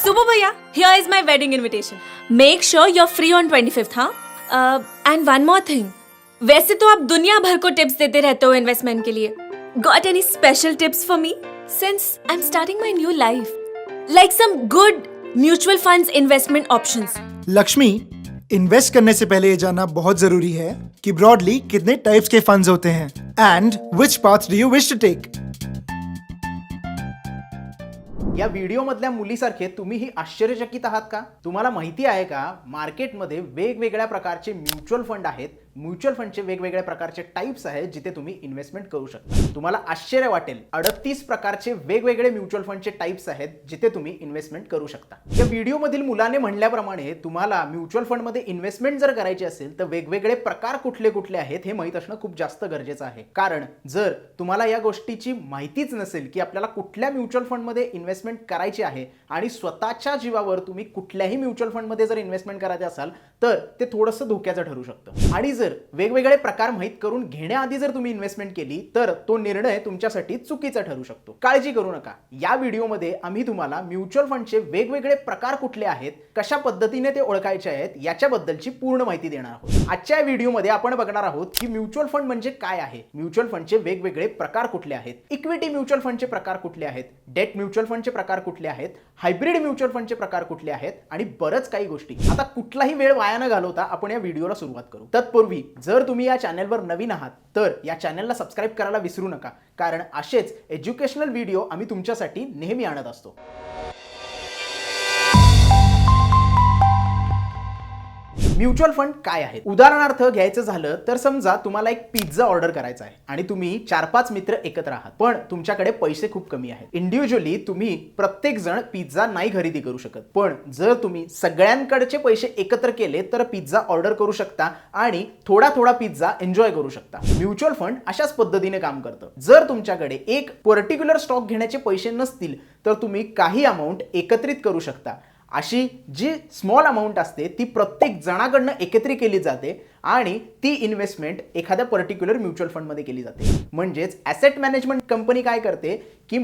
Super Bhaiya, here is my wedding invitation. Make sure you're free on 25th, हाँ? And one more thing. वैसे तो आप दुनिया भर को टिप्स देते रहते हो इन्वेस्टमेंट के लिए. Got any special tips for me? Since I'm starting my new life. Like some good mutual funds investment options. Lakshmi, invest करने से पहले ये जानना बहुत जरूरी है कि ब्रॉडली कितने टाइप्स के फंड्स होते हैं and which path do you wish to take. या व्हिडिओमधल्या मुलीसारखे तुम्हीही आश्चर्यचकित आहात का? तुम्हाला माहिती आहे का, मार्केटमध्ये वेगवेगळ्या प्रकारचे म्युच्युअल फंड आहेत. म्युच्युअल फंडचे वेगवेगळ्या प्रकारचे टाइप्स आहेत जिथे तुम्ही इन्व्हेस्टमेंट करू शकता. तुम्हाला आश्चर्य वाटेल, 38 प्रकारचे वेगवेगळे म्युच्युअल फंडचे टाइप्स आहेत जिथे तुम्ही इन्व्हेस्टमेंट करू शकता. या व्हिडिओमधील मुलाने म्हणल्याप्रमाणे तुम्हाला म्युच्युअल फंडमध्ये इन्व्हेस्टमेंट जर करायची असेल तर वेगवेगळे प्रकार कुठले कुठले आहेत हे माहित असणं खूप जास्त गरजेचं आहे. कारण जर तुम्हाला या गोष्टीची माहितीच नसेल की आपल्याला कुठल्या म्युच्युअल फंडमध्ये इन्व्हेस्टमेंट करायची आहे आणि स्वतःच्या जीवावर तुम्ही कुठल्याही म्युच्युअल फंडमध्ये जर इन्व्हेस्टमेंट करायचे असाल तर ते थोडंसं धोक्याचं ठरू शकतं. आणि जर वेगवेगळे प्रकार माहित करून घेण्याआधी जर तुम्ही इन्व्हेस्टमेंट केली तर तो निर्णय तुमच्यासाठी चुकीचा ठरू शकतो. काळजी करू नका. या व्हिडिओमध्ये आम्ही तुम्हाला म्युच्युअल फंडचे वेगवेगळे प्रकार कुठले आहेत, कशा पद्धतीने ते ओळखायचे आहेत याच्याबद्दलची पूर्ण माहिती देणार आहोत. आजच्या व्हिडिओमध्ये आपण बघणार आहोत की म्युच्युअल फंड म्हणजे काय आहे, म्युच्युअल फंडचे वेगवेगळे प्रकार कुठले आहेत, इक्विटी म्युच्युअल फंडचे प्रकार कुठले आहेत, डेट म्युच्युअल फंडचे प्रकार कुठले आहेत, हायब्रिड म्युच्युअल फंडचे प्रकार कुठले आहेत आणि बरंच काही गोष्टी. आता कुठलाही वेळ वाया न घालवता आपण या व्हिडिओला सुरुवात करू. तत्पूर्वी जर तुम्ही या चॅनलवर नवीन आहात तर या चॅनलला सबस्क्राइब करायला विसरू नका, कारण असेच एज्युकेशनल व्हिडिओ आम्ही तुमच्यासाठी नेहमी आणत असतो. म्युच्युअल फंड काय आहे? उदाहरणार्थ घ्यायचं झालं तर समजा तुम्हाला एक पिझ्झा ऑर्डर करायचा आहे आणि तुम्ही 4-5 मित्र एकत्र आहात, पण तुमच्याकडे पैसे खूप कमी आहेत. इंडिव्हिज्युअली तुम्ही प्रत्येक जण पिझ्झा नाही खरेदी करू शकत, पण जर तुम्ही सगळ्यांकडचे पैसे एकत्र केले तर पिझ्झा ऑर्डर करू शकता आणि थोडा थोडा पिझ्झा एन्जॉय करू शकता. म्युच्युअल फंड अशाच पद्धतीने काम करतं. जर तुमच्याकडे एक पर्टिक्युलर स्टॉक घेण्याचे पैसे नसतील तर तुम्ही काही अमाऊंट एकत्रित करू शकता. अशी जी स्मॉल अमाऊंट असते ती प्रत्येक जणाकडनं एकत्रित केली जाते आणि ती इन्व्हेस्टमेंट एखाद्या पर्टिक्युलर म्युच्युअल फंडमध्ये केली जाते. म्हणजेच ॲसेट मॅनेजमेंट कंपनी काय करते की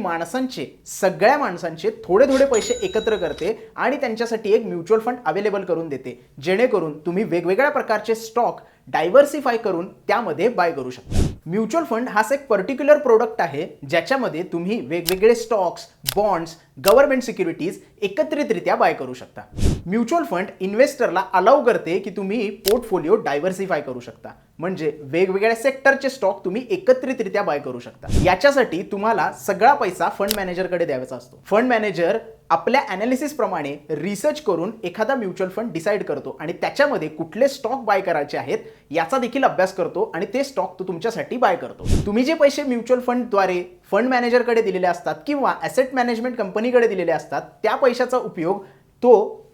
सगळ्या माणसांचे थोडे थोडे पैसे एकत्र करते आणि त्यांच्यासाठी एक म्युच्युअल फंड अवेलेबल करून देते, जेणेकरून तुम्ही वेगवेगळ्या प्रकारचे स्टॉक डायव्हर्सिफाय करून त्यामध्ये बाय करू शकता. म्युच्युअल फंड हा एक पर्टिक्युलर प्रोडक्ट आहे ज्याच्यामध्ये तुम्ही वेगवेगळे स्टॉक्स, बॉन्ड्स, गव्हर्नमेंट सिक्युरिटीज एकत्रितरित्या बाय करू शकता. म्युच्युअल फंड इन्व्हेस्टरला अलाउ करते की तुम्ही पोर्टफोलिओ डायव्हर्सिफाय करू शकता, म्हणजे वेगवेगळ्या सेक्टरचे स्टॉक तुम्ही एकत्रितरित्या बाय करू शकता. याच्यासाठी तुम्हाला सगळा पैसा फंड मॅनेजरकडे द्यायचा असतो. फंड मॅनेजर आपल्या ॲनालिसिस प्रमाणे रिसर्च करून एखादा म्युच्युअल फंड डिसाईड करतो आणि त्याच्यामध्ये कुठले स्टॉक बाय करायचे आहेत याचा देखील अभ्यास करतो आणि ते स्टॉक तो तुमच्यासाठी बाय करतो. तुम्ही जे पैसे म्युच्युअल फंडद्वारे फंड मॅनेजरकडे दिलेले असतात किंवा ॲसेट मॅनेजमेंट कंपनीकडे दिलेले असतात त्या पैशाचा उपयोग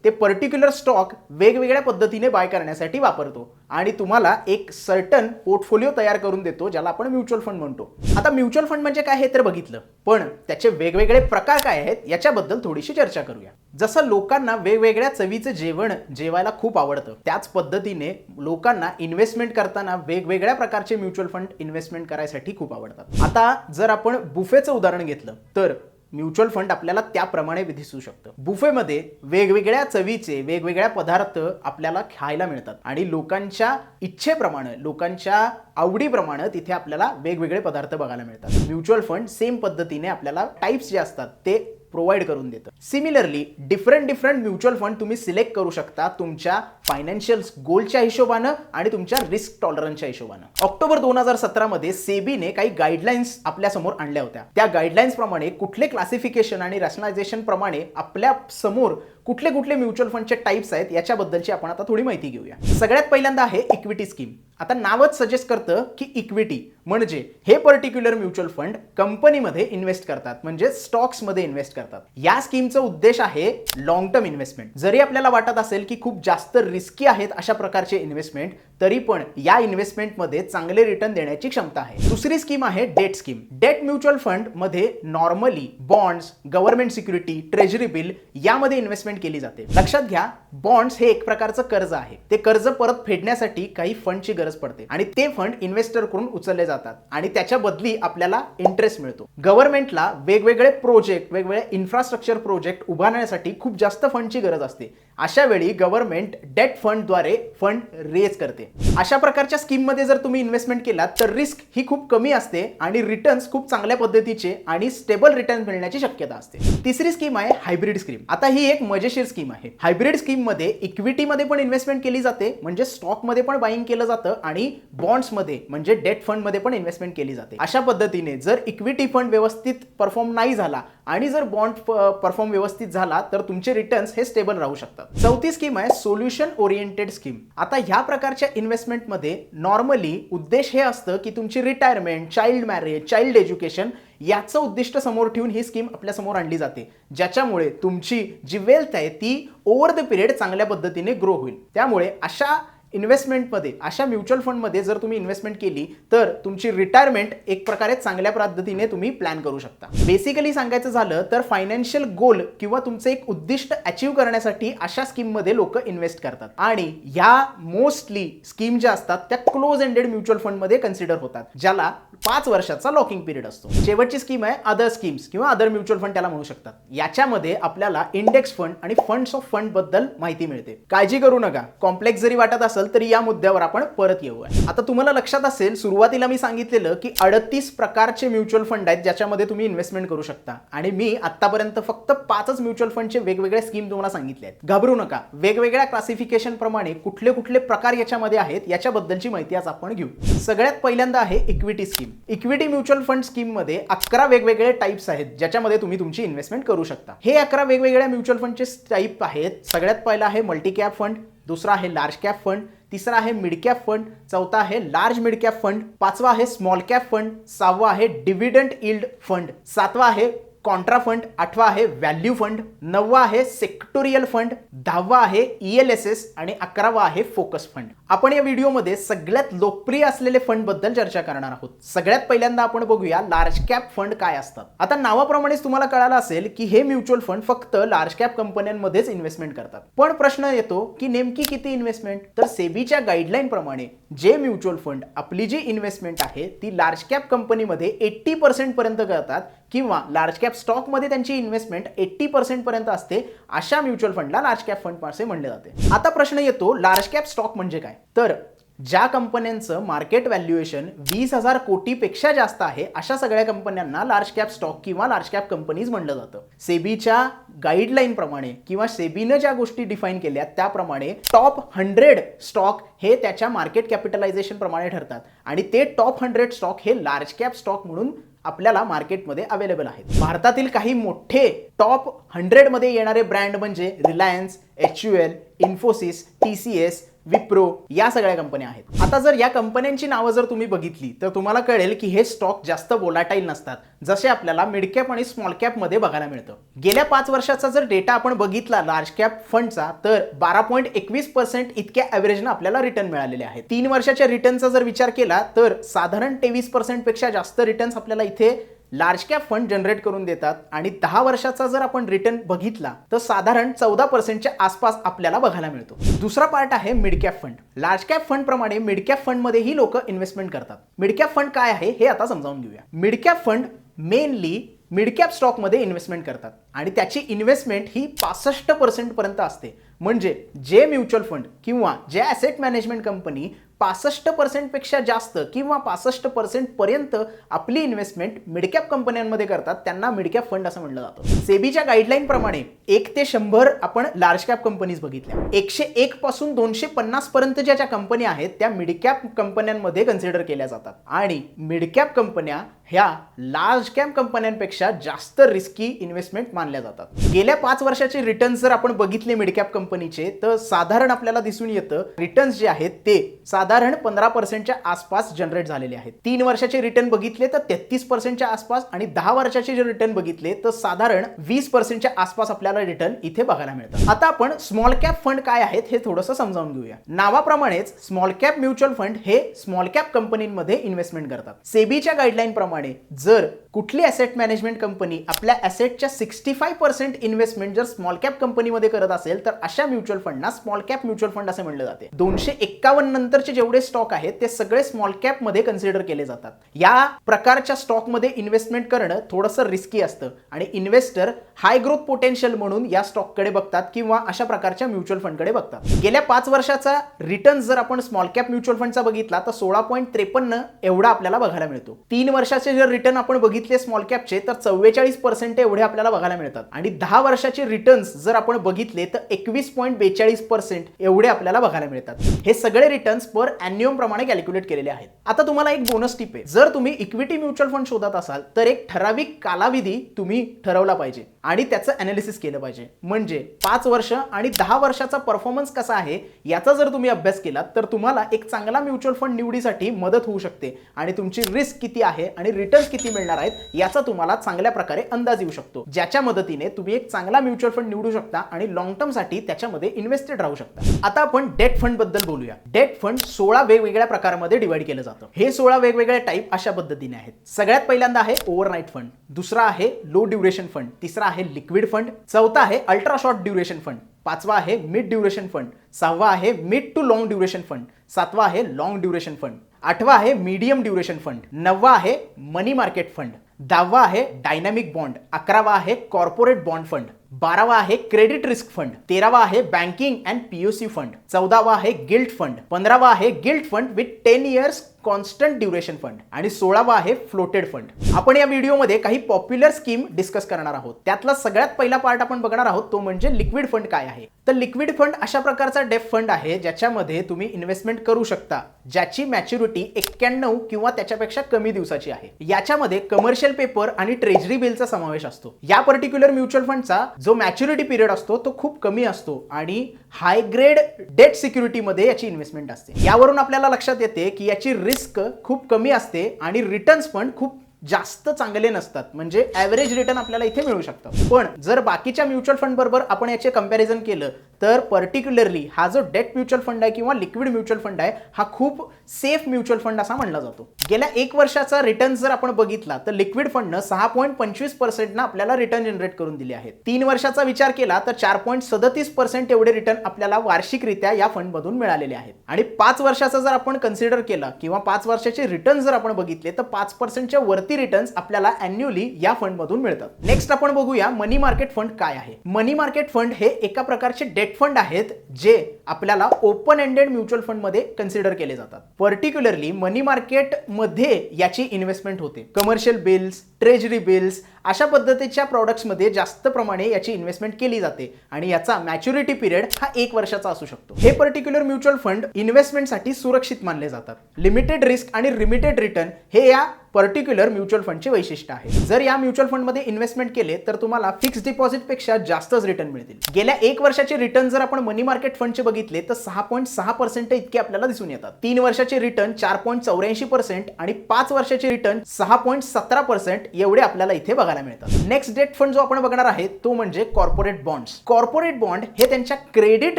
ते पर्टिक्युलर स्टॉक वेगवेगळ्या पद्धतीने बाय करण्यासाठी वापरतो आणि तुम्हाला एक सर्टन पोर्टफोलिओ तयार करून देतो ज्याला आपण म्युच्युअल फंड म्हणतो. आता म्युच्युअल फंड म्हणजे काय हे तर बघितलं, पण त्याचे वेगवेगळे प्रकार काय आहेत याच्याबद्दल थोडीशी चर्चा करूया. जसं लोकांना वेगवेगळ्या चवीचं जेवण जेवायला खूप आवडतं, त्याच पद्धतीने लोकांना इन्व्हेस्टमेंट करताना वेगवेगळ्या प्रकारचे म्युच्युअल फंड इन्व्हेस्टमेंट करायसाठी खूप आवडतात. आता जर आपण बुफेचं उदाहरण घेतलं तर म्युच्युअल फंड आपल्याला त्याप्रमाणे दिसू शकतं. बुफेमध्ये वेगवेगळ्या चवीचे वेगवेगळ्या पदार्थ आपल्याला खायला मिळतात आणि लोकांच्या इच्छेप्रमाणे, लोकांच्या आवडीप्रमाणे तिथे आपल्याला वेगवेगळे पदार्थ बघायला मिळतात. म्युच्युअल फंड सेम पद्धतीने आपल्याला टाइप्स जे असतात ते प्रोव्हाइड करून देतं. सिमिलरली डिफरंट म्युच्युअल फंड तुम्ही सिलेक्ट करू शकता तुमच्या फायनान्शियल गोलच्या हिशोबानं आणि तुमच्या रिस्क टॉलरन्सच्या हिशोबानं. ऑक्टोबर 2017 मध्ये सेबीने काही गाईडलाईन्स आपल्या समोर आणल्या होत्या. त्या गाईडलाईन्स प्रमाणे कुठले क्लासिफिकेशन आणि रॅशनलायझेशन प्रमाणे आपल्या समोर कुठले म्युच्युअल फंडचे टाइप्स आहेत याच्याबद्दलची आपण आता थोडी माहिती घेऊया. सगळ्यात पहिल्यांदा आहे इक्विटी स्कीम. आता नावच सजेस्ट करतं की इक्विटी म्हणजे हे पर्टिक्युलर म्युच्युअल फंड कंपनीमध्ये इन्व्हेस्ट करतात, म्हणजे स्टॉक्समध्ये इन्व्हेस्ट करतात. या स्कीमचा उद्देश आहे लॉंग टर्म इन्व्हेस्टमेंट. जरी आपल्याला वाटत असेल की खूप जास्त रिस्की आहेत अशा प्रकारचे इन्व्हेस्टमेंट, तरी पण या इन्व्हेस्टमेंटमध्ये चांगले रिटर्न देण्याची क्षमता आहे. दुसरी स्कीम आहे debt scheme. Debt mutual fund मध्ये normally bonds, government security, treasury bill यामध्ये इन्व्हेस्टमेंट इन्व्हेस्टमेंट केली जाते. लक्षात घ्या, बॉन्ड्स हे एक प्रकारचं कर्ज आहे. ते कर्ज परत फेडण्यासाठी काही फंडची गरज पडते आणि ते फंड इन्व्हेस्टर कडून उचलले जातात आणि त्याच्या बदली आपल्याला इंटरेस्ट मिळतो. गव्हर्नमेंटला वेगवेगळे प्रोजेक्ट, वेगवेगळे इन्फ्रास्ट्रक्चर प्रोजेक्ट उभारण्यासाठी खूप जास्त फंडची गरज असते. अशा वेळी गव्हर्नमेंट डेट फंडद्वारे फंड रेज करते. अशा प्रकारच्या स्कीम मध्ये जर तुम्ही इन्व्हेस्टमेंट केलात तर रिस्क ही खूप कमी असते आणि रिटर्न्स खूप चांगल्या पद्धतीचे आणि स्टेबल रिटर्न मिळण्याची शक्यता असते. तिसरी स्कीम आहे हायब्रिड स्कीम. आता ही एक मजेशीर स्कीम आहे. हायब्रिड स्कीम मध्ये इक्विटी मध्ये पण इन्व्हेस्टमेंट केली जाते, म्हणजे स्टॉक मध्ये पण बाईंग केलं जातं आणि बॉन्ड्स मध्ये म्हणजे डेट फंड मध्ये पण इन्व्हेस्टमेंट केली जाते. अशा पद्धतीने जर इक्विटी फंड व्यवस्थित परफॉर्म नाही झाला आणि जर बॉन्ड परफॉर्म व्यवस्थित झाला तर तुमचे रिटर्न्स हे स्टेबल राहू शकतात. चौथी स्कीम आहे सोल्युशन ओरिएंटेड स्कीम. आता ह्या प्रकारच्या इन्व्हेस्टमेंट मध्ये नॉर्मली उद्देश हे असतं की तुमची retirement, child marriage, child education याचं उद्दिष्ट समोर ठेवून ही स्कीम आपल्या समोर आणली जाते, ज्याच्यामुळे तुमची जी वेल्थ आहे ती ओव्हर द पिरियड चांगल्या पद्धतीने ग्रो होईल. त्यामुळे अशा इन्व्हेस्टमेंटमध्ये, अशा म्युच्युअल फंडमध्ये जर तुम्ही इन्व्हेस्टमेंट केली तर तुमची रिटायरमेंट एक प्रकारे चांगल्या पद्धतीने तुम्ही प्लॅन करू शकता. बेसिकली सांगायचं झालं तर फायनान्शियल गोल किंवा तुमचं एक उद्दिष्ट अचीव करण्यासाठी अशा स्कीममध्ये लोक इन्व्हेस्ट करतात आणि ह्या मोस्टली स्कीम ज्या असतात त्या क्लोज एंडेड म्युच्युअल फंडमध्ये कन्सिडर होतात, ज्याला 5 वर्षाचा लॉकिंग पिरियड असतो. शेवटची स्कीम आहे अदर स्कीम्स किंवा अदर म्युच्युअल फंड त्याला म्हणू शकतात. याच्यामध्ये आपल्याला इंडेक्स फंड आणि फंड्स ऑफ फंड बद्दल माहिती मिळते. काळजी करू नका, कॉम्प्लेक्स जरी वाटत असेल तरी या मुद्द्यावर आपण परत येऊया. आता तुम्हाला लक्षात असेल सुरुवातीला मी सांगितलेलं की 38 प्रकारचे म्युच्युअल फंड आहेत ज्याच्यामध्ये तुम्ही इन्व्हेस्टमेंट करू शकता आणि मी आतापर्यंत फक्त 5च म्युच्युअल फंडचे वेगवेगळे स्कीम तुम्हाला सांगितले आहेत. घाबरू नका, वेगवेगळ्या क्लासिफिकेशन प्रमाणे कुठले कुठले प्रकार याच्यामध्ये आहेत याच्याबद्दलची माहिती आज आपण घेऊ. सगळ्यात पहिल्यांदा आहे equity scheme. Equity mutual fund scheme मध्ये 11 वेगवेगळे टाइप्स आहेत ज्याच्यामध्ये तुम्ही तुमची इन्व्हेस्टमेंट करू शकता. हे 11 वेगवेगळ्या म्युच्युअल फंडचे टाइप आहेत. सगळ्यात पहिला आहे मल्टी कॅप फंड, दुसरा आहे लार्ज कॅप फंड, तिसरा आहे मिड कॅप फंड, चौथा आहे लार्ज मिड कॅप फंड, पाचवा आहे स्मॉल कॅप फंड, सहावा आहे डिव्हिडंड यील्ड फंड, सातवा आहे कॉन्ट्रा फंड, आठवा आहे व्हॅल्यू फंड, नववा आहे सेक्टोरियल फंड, 10वा आहे ELSS आणि 11वा आहे फोकस फंड. आपण या व्हिडिओमध्ये सगळ्यात लोकप्रिय असलेले फंड बद्दल चर्चा करणार आहोत. सगळ्यात पहिल्यांदा आपण बघूया लार्ज कॅप फंड काय असतात. आता नावाप्रमाणेच तुम्हाला कळालं असेल की हे म्युच्युअल फंड फक्त लार्ज कॅप कंपन्यांमध्येच इन्व्हेस्टमेंट करतात. पण प्रश्न येतो की नेमकी किती इन्व्हेस्टमेंट? तर सेबीच्या गाईडलाईन प्रमाणे जे म्युच्युअल फंड आपली जी इन्व्हेस्टमेंट आहे ती लार्ज कॅप कंपनीमध्ये 80% पर्यंत करतात किंवा लार्ज कॅप स्टॉक मध्ये त्यांची इन्व्हेस्टमेंट 80% पर्यंत असते, अशा म्युच्युअल फंडला लार्ज कॅप फंड असे म्हणले जाते. आता प्रश्न येतो लार्ज कॅप स्टॉक म्हणजे काय? तर ज्या कंपन्यांचं मार्केट व्हॅल्युएशन 20,000 कोटीपेक्षा जास्त आहे अशा सगळ्या कंपन्यांना लार्ज कॅप स्टॉक किंवा लार्ज कॅप कंपनीज म्हणलं जातं. सेबीच्या गाईडलाईन प्रमाणे किंवा सेबीनं ज्या गोष्टी डिफाईन केल्या त्याप्रमाणे टॉप 100 स्टॉक हे त्याच्या मार्केट कॅपिटलायझेशन प्रमाणे ठरतात आणि ते टॉप 100 स्टॉक हे लार्ज कॅप स्टॉक म्हणून आपल्याला मार्केटमध्ये अवेलेबल आहेत. भारतातील काही मोठे टॉप 100 मध्ये येणारे ब्रँड म्हणजे Reliance, HUL, Infosys, TCS, Wipro या सगळ्या कंपन्या आहेत. आता जर या कंपन्यांची नावं जर तुम्ही बघितली तर तुम्हाला कळेल की हे स्टॉक जास्त वोलाटाईल नसतात, जसे आपल्याला मिड कॅप आणि स्मॉल कॅप मध्ये बघायला मिळतं. गेल्या 5 वर्षाचा जर डेटा आपण बघितला लार्ज कॅप फंडचा तर 12.21% इतक्या ॲव्हरेजनं आपल्याला रिटर्न मिळालेले आहेत. 3 वर्षाच्या रिटर्नचा जर विचार केला तर साधारण 23% पेक्षा जास्त रिटर्न्स आपल्याला इथे लार्ज कॅप फंड जनरेट करून देतात आणि 10 वर्षाचा जर आपण रिटर्न बघितला तर साधारण 14% आसपास आपल्याला बघायला मिळतो. दुसरा पार्ट आहे mid cap fund. Large cap fund प्रमाणे मिड कॅप फंड मध्येही लोक इन्व्हेस्टमेंट करतात. मिड कॅप फंड काय आहे हे आता समजावून घेऊया. Mid cap fund mainly mid cap stock मध्ये इन्व्हेस्टमेंट करतात आणि त्याची इन्व्हेस्टमेंट ही 65% पर्यंत असते. म्हणजे जे म्युच्युअल फंड किंवा जे ॲसेट मॅनेजमेंट कंपनी 65% पेक्षा जास्त किंवा 65% पर्यंत आपली इन्व्हेस्टमेंट मिड कॅप कंपन्यांमध्ये करतात त्यांना मिड कॅप फंड असं म्हटलं जातं. सेबीच्या गाईडलाईन प्रमाणे 1 ते 100 आपण लार्ज कॅप कंपनीज बघितल्या. 101 पासून 250 पर्यंत ज्या कंपन्या आहेत त्या मिड कॅप कंपन्यांमध्ये कन्सिडर केल्या जातात आणि मिड कॅप कंपन्या ह्या लार्ज कॅप कंपन्यांपेक्षा जास्त रिस्की इन्व्हेस्टमेंट मानल्या जातात. गेल्या 5 वर्षाचे रिटर्न्स जर आपण बघितले मिड कॅप कंपनीचे तर साधारण आपल्याला दिसून येतं रिटर्न्स जे आहेत ते साधारण 15% आसपास जनरेट झालेले आहेत. 3 वर्षाचे रिटर्न बघितले तर 33% आसपास आणि 10 वर्षाचे जे रिटर्न बघितले तर साधारण 20% आसपास आपल्याला रिटर्न इथे बघायला मिळतात. आता आपण स्मॉल कॅप फंड काय आहेत हे थोडंसं समजावून घेऊया. नावाप्रमाणेच स्मॉल कॅप म्युच्युअल फंड हे स्मॉल कॅप कंपनीमध्ये इन्व्हेस्टमेंट करतात. सेबीच्या गाईडलाईन प्रमाणे सांगितल्याप्रमाणे जर कुठली ॲसेट मॅनेजमेंट कंपनी आपल्या ॲसेटच्या 65% इन्व्हेस्टमेंट जर स्मॉल कॅप कंपनीमध्ये करत असेल तर अशा म्युच्युअल फंडना स्मॉल कॅप म्युच्युअल फंड असे म्हणलं जाते. 251 नंतरचे जेवढे स्टॉक आहेत ते सगळे स्मॉल कॅप मध्ये कन्सिडर केले जातात. या प्रकारच्या स्टॉकमध्ये इन्व्हेस्टमेंट करणं थोडंसं रिस्की असतं आणि इन्व्हेस्टर हाय ग्रोथ पोटेन्शियल म्हणून या स्टॉककडे बघतात किंवा अशा प्रकारच्या म्युच्युअल फंडकडे बघतात. गेल्या 5 वर्षाचा रिटर्न जर आपण स्मॉल कॅप म्युच्युअल फंडचा बघितला तर 16.53 एवढा आपल्याला बघायला मिळतो. 3 वर्षाचे जर रिटर्न आपण बघितले स्मॉल कॅपचे तर 44% एवढे आपल्याला बघायला मिळतात आणि 10 वर्षाचे रिटर्न्स जर आपण बघितले तर 21.42% एवढे आपल्याला बघायला मिळतात. हे सगळे रिटर्न्स पर एन्युअम प्रमाणे कॅल्क्युलेट केलेले आहेत. आता तुम्हाला एक बोनस टिप आहे, जर तुम्ही इक्विटी म्युच्युअल फंड शोधत असाल तर एक ठराविक कालावधी तुम्ही ठरवला पाहिजे आणि त्याचं अनालिसिस केलं पाहिजे. म्हणजे 5 वर्ष आणि 10 वर्षाचा परफॉर्मन्स कसा आहे याचा जर तुम्ही अभ्यास केला तर तुम्हाला एक चांगला म्युच्युअल फंड निवडीसाठी मदत होऊ शकते आणि तुमची रिस्क किती आहे आणि रिटर्न्स किती मिळणार आहेत याचा तुम्हाला चांगल्या प्रकारे अंदाज येऊ शकतो, ज्याच्या मदतीने तुम्ही एक चांगला म्युच्युअल फंड निवडू शकता आणि लॉंग टर्म साठी त्याच्यामध्ये इन्व्हेस्टेड राहू शकता. आता आपण डेट फंड बद्दल बोलूया. डेट फंड 16 वेगवेगळ्या प्रकारामध्ये डिवाइड केलं जातं. हे 16 वेगवेगळ्या टाईप अशा पद्धतीने आहेत. सगळ्यात पहिल्यांदा आहे ओव्हरनाईट फंड, दुसरा आहे लो ड्युरेशन फंड, तिसरा आहे लिक्विड फंड, चौथा आहे अल्ट्रा शॉर्ट ड्युरेशन फंड, पाचवा आहे मिड ड्युरेशन फंड, सहावा आहे mid too long duration fund, सातवा आहे लॉंग ड्युरेशन फंड, आठवा आहे मीडियम ड्युरेशन फंड, नववा आहे मनी मार्केट फंड, 10वा आहे डायनामिक बॉन्ड, 11वा आहे कॉर्पोरेट बॉन्ड फंड, 12वा आहे क्रेडिट रिस्क फंड, 13वा आहे बँकिंग अँड पीओसी फंड, 14वा आहे गिल्ट फंड, 15वा आहे guilt fund with 10 years constant duration fund आणि 16वा आहे फ्लोटेड फंड. आपण या व्हिडिओमध्ये काही पॉप्युलर स्कीम डिस्कस करणार आहोत. त्यातला सगळ्यात पहिला पार्ट आपण बघणार आहोत तो म्हणजे लिक्विड फंड काय आहे. तर लिक्विड फंड अशा प्रकारचा डेट फंड आहे ज्याच्यामध्ये तुम्ही इन्व्हेस्टमेंट करू शकता ज्याची मॅच्युरिटी 91 किंवा त्याच्यापेक्षा कमी दिवसाची आहे. याच्यामध्ये कमर्शियल पेपर आणि ट्रेजरी बिलचा समावेश असतो. या पर्टिक्युलर म्युच्युअल फंडचा जो मॅच्युरिटी पिरियड असतो तो खूप कमी असतो आणि हाय ग्रेड डेट सिक्युरिटीमध्ये याची इन्व्हेस्टमेंट असते. यावरून आपल्याला लक्षात येते की याची रिस्क खूप कमी असते आणि रिटर्न्स पण खूप जास्त चांगले नसतात, म्हणजे ॲव्हरेज रिटर्न आपल्याला इथे मिळू शकतं. पण जर बाकीच्या म्युच्युअल फंड बरोबर आपण याचे कंपॅरिझन केलं तर पर्टिक्युलरली हा जो डेट म्युच्युअल फंड आहे किंवा लिक्विड म्युच्युअल फंड आहे हा खूप सेफ म्युच्युअल फंड असा म्हणला जातो. गेल्या 1 वर्षाचा रिटर्न जर आपण बघितला तर लिक्विड फंडनं 6.25% आपल्याला रिटर्न जनरेट करून दिले आहेत. 3 वर्षाचा विचार केला तर 4.37% एवढे रिटर्न आपल्याला वार्षिकरित्या या फंडमधून मिळालेले आहेत. आणि 5 वर्षाचा जर आपण कन्सिडर केला किंवा 5 वर्षाचे रिटर्न जर आपण बघितले तर 5%च्या वरती रिटर्न्स आपल्याला अॅन्युअली या फंड मधून मिळतात. नेक्स्ट आपण बघूया मनी मार्केट फंड काय आहे. मनी मार्केट फंड हे एका प्रकारचे डेट फंड आहेत जे आपल्याला ओपन एंडेड म्युच्युअल फंड मध्ये कन्सिडर केले जातात. पर्टिक्युलरली मनी मार्केट मध्ये याची इन्व्हेस्टमेंट होते. कमर्शियल बिल्स, ट्रेजरी बिल्स अशा पद्धतीच्या प्रोडक्ट्स मध्ये जास्त प्रमाणे याची इन्व्हेस्टमेंट केली जाते आणि याचा मॅच्युरिटी पिरियड हा 1 वर्षाचा असू शकतो. हे पर्टिक्युलर म्युच्युअल फंड इन्व्हेस्टमेंटसाठी सुरक्षित मानले जातात. लिमिटेड रिस्क आणि लिमिटेड रिटर्न हे या पर्टिक्युलर म्युच्युअल फंडचे वैशिष्ट्य आहे. जर या म्युच्युअल फंडमध्ये इन्व्हेस्टमेंट केले तर तुम्हाला फिक्स डिपॉझिट पेक्षा जास्तच रिटर्न मिळतील. गेल्या 1 वर्षाचे रिटर्न जर आपण मनी मार्केट फंडचे बघितले तर 6.6% इतके आपल्याला दिसून येतात. 3 वर्षाचे रिटर्न 4.84% आणि 5 वर्षाचे रिटर्न 6.17% एवढे आपल्याला इथे बघायला मिळतात. नेक्स्ट डेट फंड जो आपण बघणार आहे तो म्हणजे कॉर्पोरेट बॉन्ड्स. कॉर्पोरेट बॉन्ड हे त्यांच्या क्रेडिट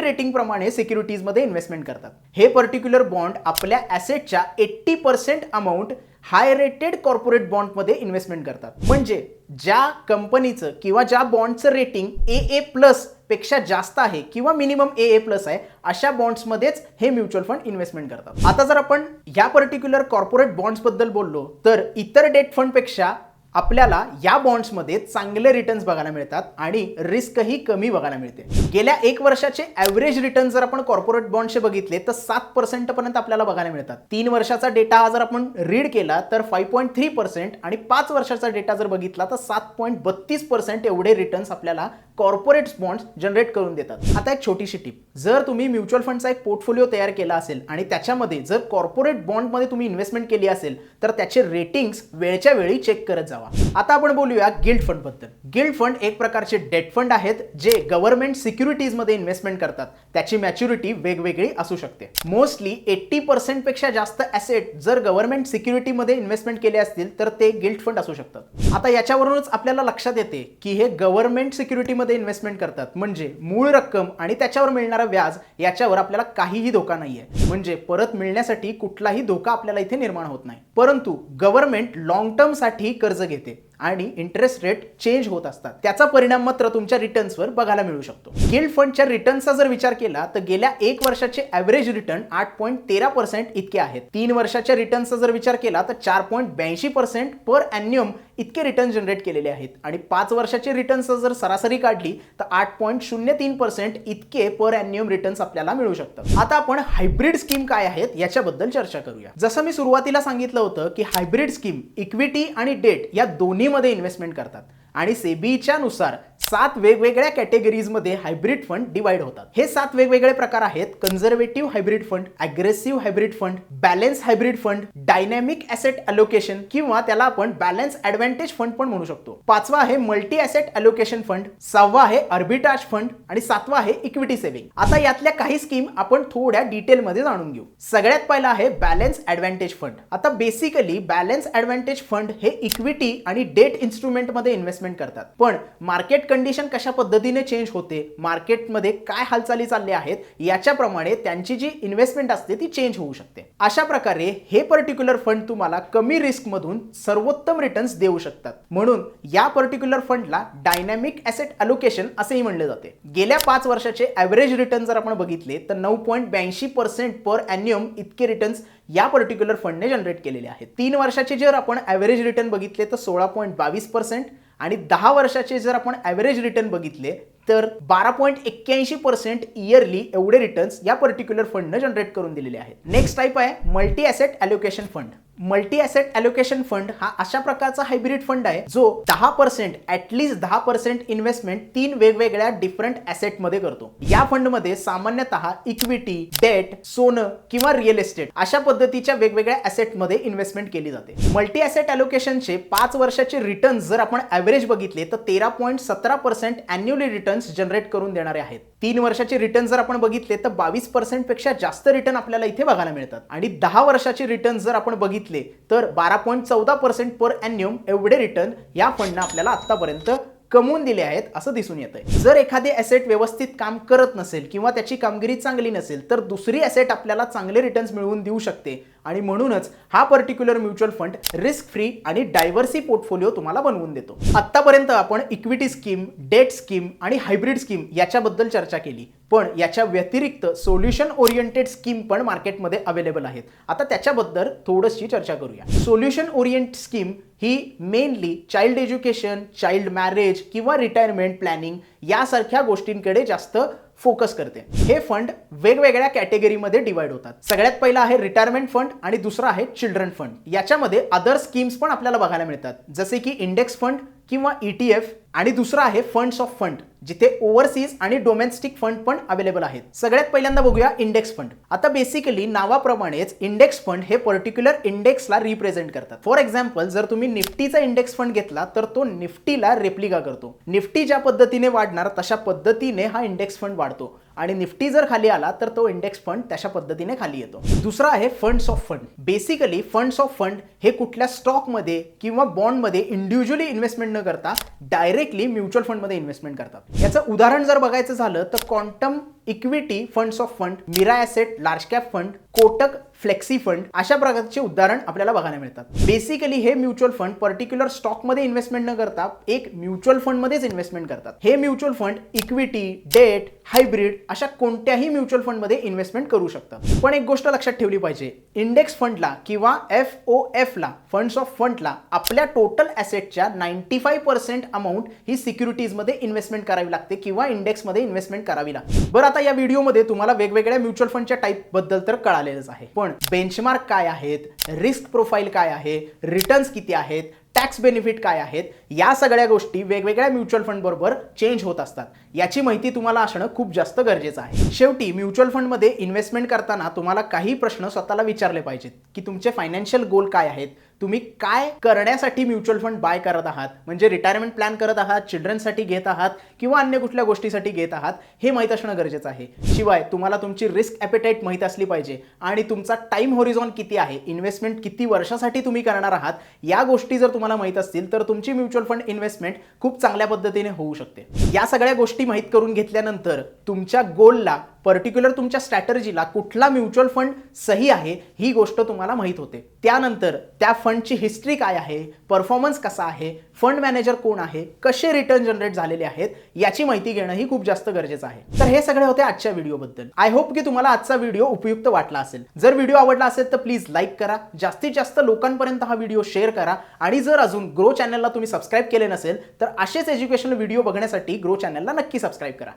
रेटिंग प्रमाणे सिक्युरिटीज मध्ये इन्व्हेस्टमेंट करतात. हे पर्टिक्युलर बॉन्ड आपल्या ॲसेटच्या 80% अमाऊंट हाय रेटेड कॉर्पोरेट बॉन्डमध्ये इन्व्हेस्टमेंट करतात. म्हणजे ज्या कंपनीचं किंवा ज्या बॉन्डचं रेटिंग AA+ पेक्षा जास्त आहे किंवा मिनिमम AA+ आहे अशा बॉन्ड्समध्येच हे म्युच्युअल फंड इन्व्हेस्टमेंट करतात. आता जर आपण या पर्टिक्युलर कॉर्पोरेट बॉन्ड्स बद्दल बोललो तर इतर डेट फंड पेक्षा आपल्याला या बॉन्ड्समध्ये चांगले रिटर्न्स बघायला मिळतात आणि रिस्कही कमी बघायला मिळते. गेल्या 1 वर्षाचे ॲव्हरेज रिटर्न जर आपण कॉर्पोरेट बॉन्डचे बघितले तर 7% पर्यंत आपल्याला बघायला मिळतात. 3 वर्षाचा डेटा जर आपण रीड केला तर 5.3% आणि 5 वर्षाचा डेटा जर बघितला तर 7.32% एवढे रिटर्न्स आपल्याला कॉर्पोरेट बॉन्ड्स जनरेट करून देतात. आता एक छोटीशी टिप, जर तुम्ही म्युच्युअल फंडचा एक पोर्टफोलिओ तयार केला असेल आणि त्याच्यामध्ये जर कॉर्पोरेट बॉन्डमध्ये तुम्ही इन्व्हेस्टमेंट केली असेल तर त्याचे रेटिंग्स वेळच्या वेळी चेक करत जावा. आता आपण बोलूया गिल्ट फंड बद्दल. गिल्ट फंड एक प्रकारचे डेट फंड आहेत जे गव्हर्नमेंट सिक्युरिटी सिक्युरिटीज मध्ये इन्व्हेस्टमेंट करतात त्याची मॅच्युरिटी वेगवेगळी असू शकते. मोस्टली 80% पेक्षा जास्त ऍसेट जर गव्हर्नमेंट सिक्युरिटीमध्ये इन्व्हेस्टमेंट केले असतील तर ते गिल्ट फंड असू शकतात. आता याच्यावरूनच आपल्याला लक्षात येते की हे गव्हर्नमेंट सिक्युरिटीमध्ये इन्व्हेस्टमेंट करतात म्हणजे मूळ रक्कम आणि त्याच्यावर मिळणारं व्याज याच्यावर आपल्याला काहीही धोका नाहीये, म्हणजे परत मिळण्यासाठी कुठलाही धोका आपल्याला इथे निर्माण होत नाही. परंतु गव्हर्नमेंट लॉंग टर्म साठी कर्ज घेते आणि इंटरेस्ट रेट चेंज होत असतात, त्याचा परिणाम मात्र तुमच्या रिटर्न्सवर बघायला मिळू शकतो. गिल्ड फंडच्या रिटर्न्सचा जर विचार केला तर गेल्या 1 वर्षाचे ॲव्हरेज रिटर्न 8.13% इतके आहेत. 3 वर्षाच्या रिटर्न्सचा जर विचार केला तर 4.82% पर ॲन्युअम इतके रिटर्न जनरेट केलेले आहेत आणि 5 वर्षाचे रिटर्न्स जर सरासरी काढली तर 8.03% इतके पर ॲन्युअम रिटर्न्स आपल्याला मिळू शकतात. आता आपण हायब्रिड स्कीम काय आहेत याच्याबद्दल चर्चा करूया. जसं मी सुरुवातीला सांगितलं होतं की हायब्रिड स्कीम इक्विटी आणि डेट या दोन्हीमध्ये इन्व्हेस्टमेंट करतात आणि सेबीच्या नुसार 7 वेगवेगळ्या कॅटेगरीजमध्ये हायब्रिड फंड डिवाइड होतात. हे 7 वेगवेगळे प्रकार आहेत: conservative hybrid fund, aggressive hybrid fund, balance hybrid fund, dynamic asset allocation किंवा त्याला आपण बॅलन्स ॲडव्हान्टेज फंड पण म्हणू शकतो. 5वा आहे मल्टी ॲसेट अलोकेशन फंड, 6वा आहे आर्बिट्राज फंड आणि 7वा आहे इक्विटी सेव्हिंग. आता यातल्या काही स्कीम आपण थोड्या डिटेलमध्ये जाणून घेऊ. सगळ्यात पहिला आहे बॅलन्स ॲडव्हान्टेज फंड. आता बेसिकली बॅलन्स ॲडव्हान्टेज फंड हे इक्विटी आणि डेट इन्स्ट्रुमेंटमध्ये इन्व्हेस्टमेंट करतात, पण मार्केट कंडिशन कशा पद्धतीने चेंज होते, मार्केटमध्ये काय हालचाली चालल्या आहेत याच्याप्रमाणे त्यांची जी इन्व्हेस्टमेंट असते ती चेंज होऊ शकते. अशा प्रकारे हे पर्टिक्युलर फंड तुम्हाला कमी रिस्क मधून सर्वोत्तम रिटर्न्स देऊ शकतात, म्हणून या पर्टिक्युलर फंडला डायनॅमिक ॲसेट अलोकेशन असेही म्हणले जाते. गेल्या 5 वर्षाचे ॲव्हरेज रिटर्न जर आपण बघितले तर 9.82% पर ॲन्युअम इतके रिटर्न्स या पर्टिक्युलर फंडने जनरेट केलेले आहेत. 3 वर्षाचे जर आपण ॲव्हरेज रिटर्न बघितले तर 16.22% आणि 10 वर्षाचे जर आपण ॲव्हरेज रिटर्न बघितले तर 12.81% इयरली एवढे रिटर्न्स या पर्टिक्युलर फंडने जनरेट करून दिलेले आहेत. नेक्स्ट टाईप आहे multi asset allocation fund. Multi asset allocation fund हा अशा प्रकारचा हायब्रिड फंड आहे जो 10% ॲटलिस्ट 10% इन्व्हेस्टमेंट 3 वेगवेगळ्या डिफरंट ॲसेटमध्ये करतो. या फंडमध्ये सामान्यतः इक्विटी, डेट, सोनं किंवा रिअल एस्टेट अशा पद्धतीच्या वेगवेगळ्या ॲसेटमध्ये इन्व्हेस्टमेंट केली जाते. मल्टी ॲसेट अलोकेशनचे 5 वर्षाचे रिटर्न्स जर आपण ॲव्हरेज बघितले तर 13.17% ॲन्युअली रिटर्न्स जनरेट करून देणारे आहेत. 3 वर्षाचे रिटर्न जर आपण बघितले तर 22% पेक्षा जास्त रिटर्न आपल्याला इथे बघायला मिळतात आणि 10 वर्षाचे रिटर्न जर आपण बघितले तर 12.14% पर ॲन्युअम एवढे रिटर्न या फंडने आपल्याला आतापर्यंत कमवून दिले आहेत असं दिसून येतंय. जर एखादी ॲसेट व्यवस्थित काम करत नसेल किंवा त्याची कामगिरी चांगली नसेल तर दुसरी ॲसेट आपल्याला चांगले रिटर्न्स मिळवून देऊ शकते आणि म्हणूनच हा particular mutual fund risk free आणि डायव्हर्सी पोर्टफोलिओ तुम्हाला बनवून देतो. आतापर्यंत आपण इक्विटी स्कीम, डेट स्कीम आणि हायब्रिड स्कीम याच्याबद्दल चर्चा केली, पण याच्या व्यतिरिक्त सोल्युशन ओरिएंटेड स्कीम पण मार्केटमध्ये अवेलेबल आहेत. आता त्याच्याबद्दल थोडीशी चर्चा करूया. सोल्युशन ओरिएंटेड स्कीम ही mainly child education, child marriage किंवा रिटायरमेंट प्लॅनिंग यासारख्या गोष्टींकडे जास्त फोकस करते. हे फंड वेगवेगळ्या कॅटेगरीमध्ये डिवाइड होतात. सगळ्यात पहिला आहे रिटायरमेंट फंड आणि दुसरा आहे चिल्ड्रन फंड. याच्यामध्ये अदर स्कीम्स पण आपल्याला बघायला मिळतात जसे की इंडेक्स फंड किंवा ETF आणि दुसरा आहे फंड्स ऑफ फंड जिथे ओव्हरसीज आणि डोमेस्टिक फंड पण अवेलेबल आहेत. सगळ्यात पहिल्यांदा बघूया इंडेक्स फंड. आता बेसिकली नावाप्रमाणेच इंडेक्स फंड हे पर्टिक्युलर इंडेक्सला रिप्रेझेंट करतात. फॉर एक्झाम्पल जर तुम्ही निफ्टीचा इंडेक्स फंड घेतला तर तो निफ्टीला रेप्लिका करतो. निफ्टी ज्या पद्धतीने वाढणार तशा पद्धतीने हा इंडेक्स फंड वाढतो आणि निफ्टी जर खाली आला तर तो इंडेक्स फंड तशा पद्धतीने खाली येतो. दुसरा आहे funds of fund. Basically funds of fund हे कुठल्या स्टॉकमध्ये किंवा बॉन्डमध्ये इंडिव्हिज्युअली इन्व्हेस्टमेंट न करता डायरेक्टली म्युच्युअल फंडमध्ये इन्व्हेस्टमेंट करतात. याचं उदाहरण जर बघायचं झालं तर Quantum equity funds of fund, Mirae asset large cap fund, Kotak flexi fund अशा प्रकारचे उदाहरण आपल्याला बघायला मिळतात. बेसिकली हे म्युच्युअल फंड पर्टिक्युलर स्टॉकमध्ये इन्व्हेस्टमेंट न करता एक म्युच्युअल फंडमध्येच इन्व्हेस्टमेंट करतात. हे mutual fund equity, debt, hybrid अशा कोणत्याही म्युच्युअल फंडमध्ये इन्व्हेस्टमेंट करू शकतात. पण एक गोष्ट लक्षात ठेवली पाहिजे, इंडेक्स फंडला किंवा FOF ला, फंड्स ऑफ फंडला आपल्या टोटल ॲसेटच्या 95% अमाऊंट ही सिक्युरिटीजमध्ये इन्व्हेस्टमेंट करावी लागते किंवा इंडेक्समध्ये इन्व्हेस्टमेंट करावी लागते. बरं, आता या व्हिडिओमध्ये तुम्हाला वेगवेगळ्या म्युच्युअल फंडच्या टाईप बद्दल तर कळालेलंच आहे, पण बेंचमार्क काय आहेत, रिस्क प्रोफाईल काय आहे, रिटर्न्स किती आहेत, टॅक्स बेनिफिट काय आहेत या सगळ्या गोष्टी वेगवेगळ्या म्युच्युअल फंड बरोबर चेंज होत असतात. याची माहिती तुम्हाला असणं खूप जास्त गरजेचं आहे. शेवटी म्युच्युअल फंडमध्ये इन्व्हेस्टमेंट करताना तुम्हाला काही प्रश्न स्वतःला विचारले पाहिजेत की तुमचे फायनान्शियल गोल काय आहेत, तुम्ही काय करण्यासाठी म्युच्युअल फंड बाय करत आहात, म्हणजे रिटायरमेंट प्लॅन करत आहात, चिल्ड्रनसाठी घेत आहात किंवा अन्य कुठल्या गोष्टीसाठी घेत आहात, हे माहीत असणं गरजेचं आहे. शिवाय तुम्हाला तुमची रिस्क ॲपेटाईट माहीत असली पाहिजे आणि तुमचा टाइम होरिझॉन किती आहे, इन्व्हेस्टमेंट किती वर्षासाठी तुम्ही करणार आहात, या गोष्टी जर तुम्हाला माहीत असतील तर तुमची म्युच्युअल फंड इन्व्हेस्टमेंट खूप चांगल्या पद्धतीने होऊ शकते. या सगळ्या गोष्टी माहीत करून घेतल्यानंतर तुमच्या गोलला, पर्टिक्युलर तुमच्या स्ट्रॅटर्जीला कुठला म्युच्युअल फंड सही आहे ही गोष्ट तुम्हाला माहीत होते. त्यानंतर त्या फंडची हिस्ट्री काय आहे, परफॉर्मन्स कसा आहे, फंड मॅनेजर कोण आहे, कसे रिटर्न जनरेट झालेले आहेत, याची माहिती घेणं ही खूप जास्त गरजेचं आहे. तर हे सगळे होते आजच्या व्हिडिओबद्दल. आय होप की तुम्हाला आजचा व्हिडिओ उपयुक्त वाटला असेल. जर व्हिडिओ आवडला असेल तर प्लीज लाईक करा, जास्तीत जास्त लोकांपर्यंत हा व्हिडिओ शेअर करा आणि जर अजून ग्रो चॅनलला तुम्ही सबस्क्राईब केले नसेल तर असेच एज्युकेशनल व्हिडिओ बघण्यासाठी ग्रो चॅनलला नक्की सबस्क्राईब करा.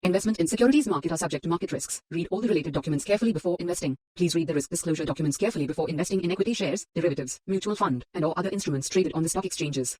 Investment in securities market are subject to market risks. Read all the related documents carefully before investing. Please read the risk disclosure documents carefully before investing in equity shares, derivatives, mutual fund, and or other instruments traded on the stock exchanges.